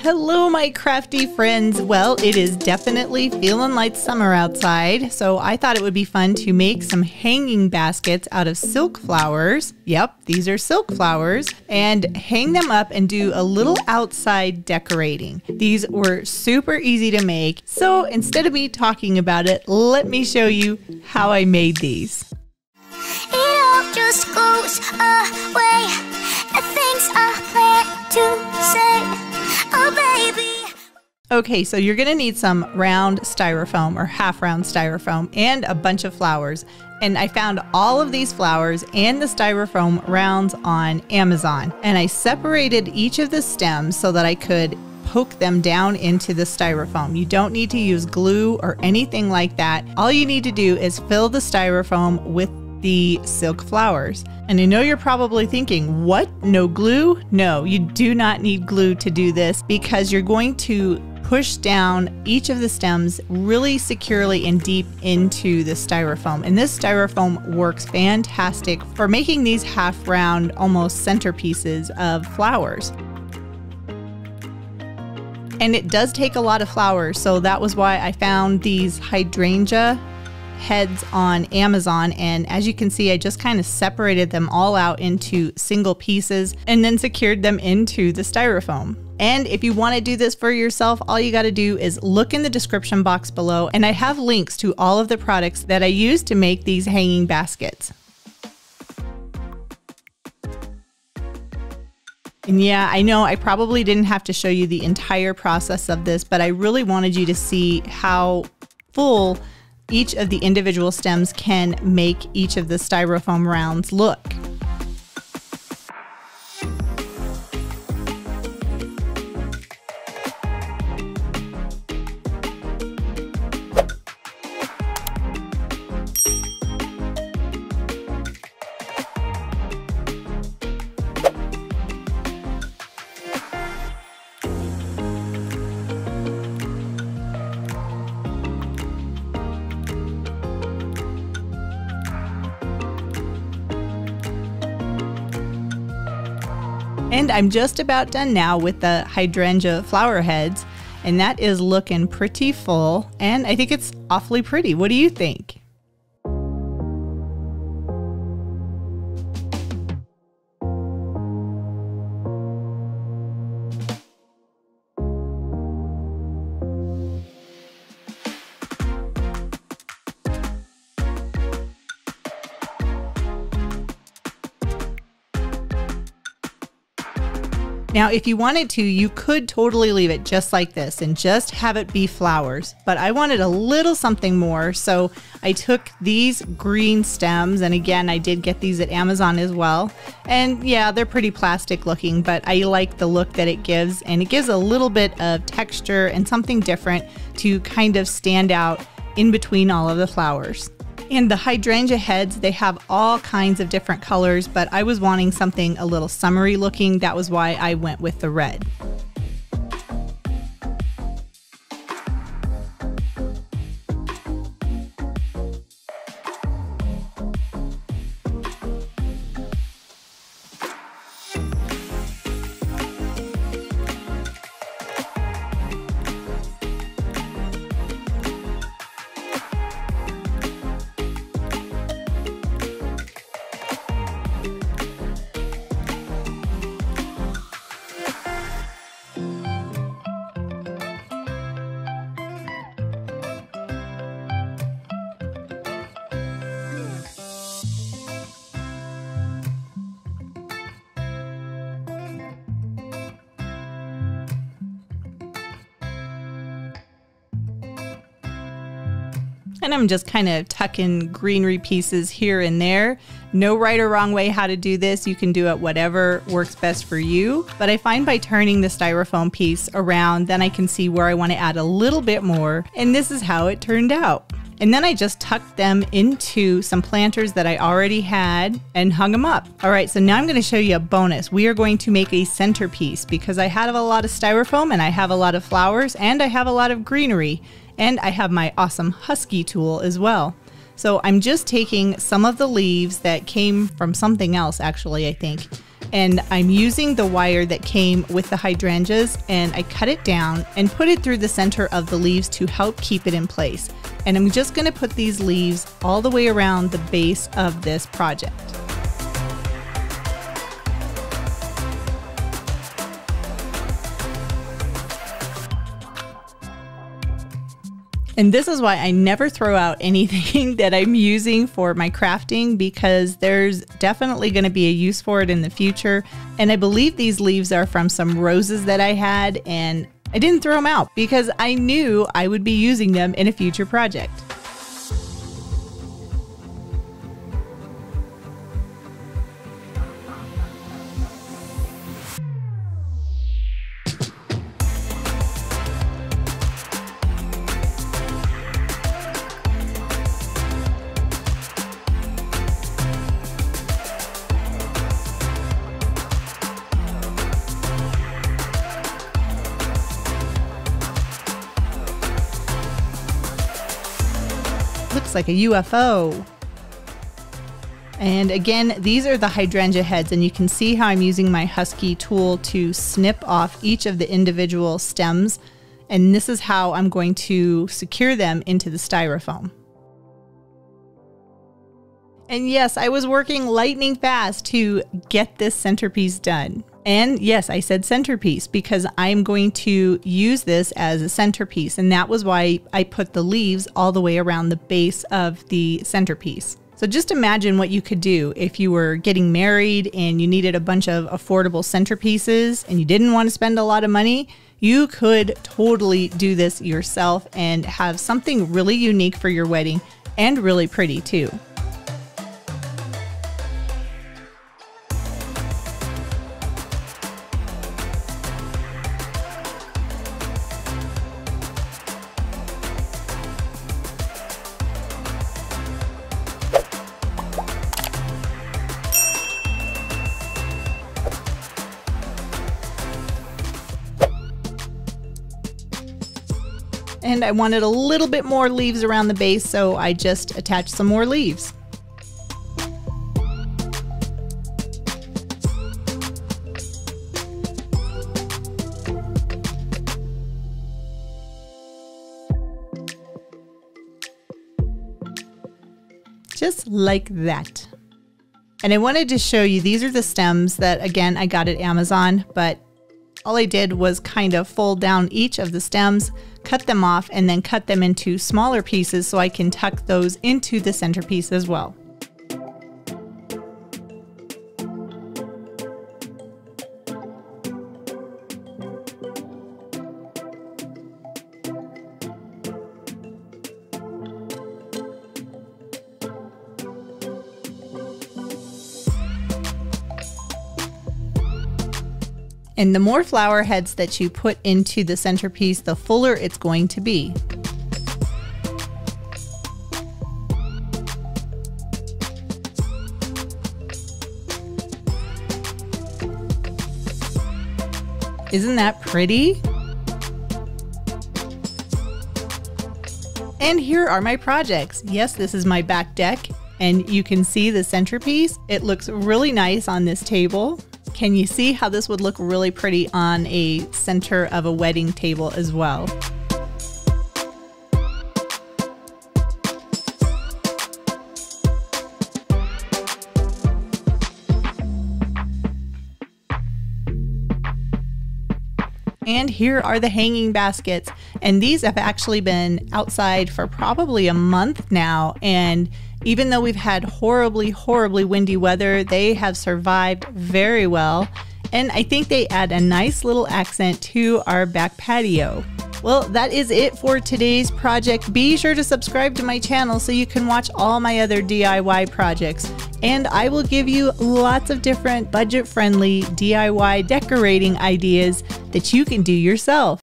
Hello, my crafty friends. Well, it is definitely feeling like summer outside, so I thought it would be fun to make some hanging baskets out of silk flowers. Yep, these are silk flowers, and hang them up and do a little outside decorating. These were super easy to make, so instead of me talking about it, let me show you how I made these. It all just goes away. The things I plan to say. Oh, baby. Okay, so you're gonna need some round styrofoam or half round styrofoam and a bunch of flowers. And I found all of these flowers and the styrofoam rounds on Amazon. And I separated each of the stems so that I could poke them down into the styrofoam. You don't need to use glue or anything like that. All you need to do is fill the styrofoam with the silk flowers. And I know you're probably thinking, what? No glue? No, you do not need glue to do this because you're going to push down each of the stems really securely and deep into the styrofoam. And this styrofoam works fantastic for making these half round, almost centerpieces of flowers. And it does take a lot of flowers, so that was why I found these hydrangea heads on Amazon, and as you can see, I just kind of separated them all out into single pieces and then secured them into the styrofoam. And if you want to do this for yourself, all you got to do is look in the description box below, and I have links to all of the products that I used to make these hanging baskets. And yeah, I know I probably didn't have to show you the entire process of this, but I really wanted you to see how full each of the individual stems can make each of the styrofoam rounds look. And I'm just about done now with the hydrangea flower heads, and that is looking pretty full, and I think it's awfully pretty. What do you think? Now, if you wanted to, you could totally leave it just like this and just have it be flowers, but I wanted a little something more, so I took these green stems, and again, I did get these at Amazon as well, and yeah, they're pretty plastic looking, but I like the look that it gives, and it gives a little bit of texture and something different to kind of stand out in between all of the flowers. And the hydrangea heads, they have all kinds of different colors, but I was wanting something a little summery looking. That was why I went with the red. And I'm just kind of tucking greenery pieces here and there. No right or wrong way how to do this. You can do it whatever works best for you. But I find by turning the styrofoam piece around, then I can see where I want to add a little bit more. And this is how it turned out. And then I just tucked them into some planters that I already had and hung them up. All right, so now I'm going to show you a bonus. We are going to make a centerpiece because I have a lot of styrofoam and I have a lot of flowers and I have a lot of greenery. And I have my awesome husky tool as well. So I'm just taking some of the leaves that came from something else, actually, I think, And I'm using the wire that came with the hydrangeas, and I cut it down and put it through the center of the leaves to help keep it in place. And I'm just going to put these leaves all the way around the base of this project. And this is why I never throw out anything that I'm using for my crafting, because there's definitely going to be a use for it in the future. And I believe these leaves are from some roses that I had, and I didn't throw them out because I knew I would be using them in a future project. Looks like a UFO. And again, these are the hydrangea heads, and you can see how I'm using my Husky tool to snip off each of the individual stems. And this is how I'm going to secure them into the styrofoam. And yes, I was working lightning fast to get this centerpiece done. And yes, I said centerpiece because I'm going to use this as a centerpiece. And that was why I put the leaves all the way around the base of the centerpiece. So just imagine what you could do if you were getting married and you needed a bunch of affordable centerpieces and you didn't want to spend a lot of money. You could totally do this yourself and have something really unique for your wedding and really pretty too. And I wanted a little bit more leaves around the base, so I just attached some more leaves. Just like that. And I wanted to show you, these are the stems that, again, I got at Amazon, but all I did was kind of fold down each of the stems, cut them off, and then cut them into smaller pieces so I can tuck those into the centerpiece as well. And the more flower heads that you put into the centerpiece, the fuller it's going to be. Isn't that pretty? And here are my projects. Yes, this is my back deck, and you can see the centerpiece. It looks really nice on this table. Can you see how this would look really pretty on a center of a wedding table as well? And here are the hanging baskets. And these have actually been outside for probably a month now. And even though we've had horribly, horribly windy weather, they have survived very well. And I think they add a nice little accent to our back patio. Well, that is it for today's project. Be sure to subscribe to my channel so you can watch all my other DIY projects. And I will give you lots of different budget-friendly DIY decorating ideas that you can do yourself.